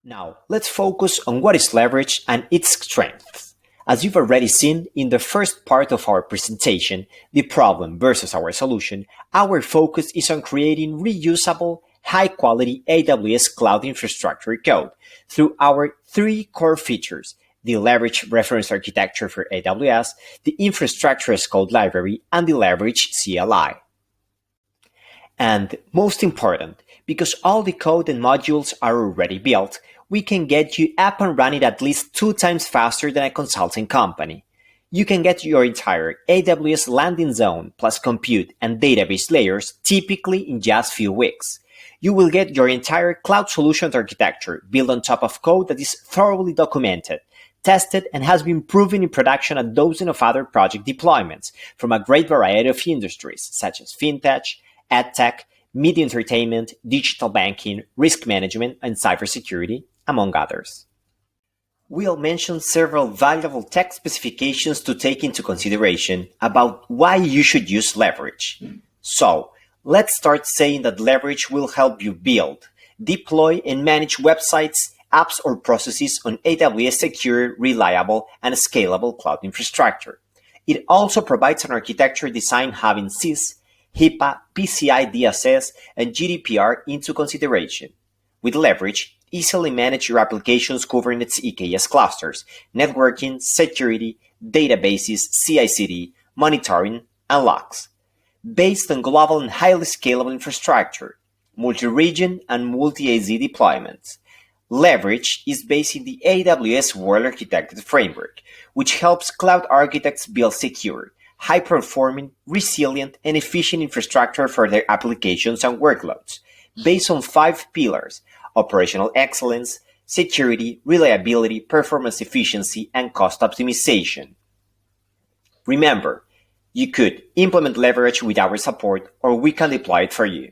Now, let's focus on what is leverage and its strengths. As you've already seen in the first part of our presentation, the problem versus our solution, our focus is on creating reusable, high-quality AWS cloud infrastructure code through our three core features: the leverage reference architecture for AWS, the infrastructure as code library, and the leverage CLI. And most important, because all the code and modules are already built, we can get you up and running at least 2 times faster than a consulting company. You can get your entire AWS landing zone plus compute and database layers typically in just few weeks. You will get your entire cloud solutions architecture built on top of code that is thoroughly documented, tested, and has been proven in production at dozens of other project deployments from a great variety of industries such as fintech, edtech, media entertainment, digital banking, risk management, and cybersecurity, among others. We'll mention several valuable tech specifications to take into consideration about why you should use leverage. So, let's start saying that leverage will help you build, deploy, and manage websites, apps, or processes on AWS secure, reliable, and scalable cloud infrastructure. It also provides an architecture design having CIS, HIPAA, PCI-DSS, and GDPR into consideration. With leverage, easily manage your applications covering its EKS clusters, networking, security, databases, CI/CD, monitoring, and logs. Based on global and highly scalable infrastructure, multi-region and multi-AZ deployments, leverage is based in the AWS Well-Architected Framework, which helps cloud architects build secure, high-performing, resilient, and efficient infrastructure for their applications and workloads, based on 5 pillars: operational excellence, security, reliability, performance efficiency, and cost optimization. Remember, you could implement leverage with our support, or we can deploy it for you.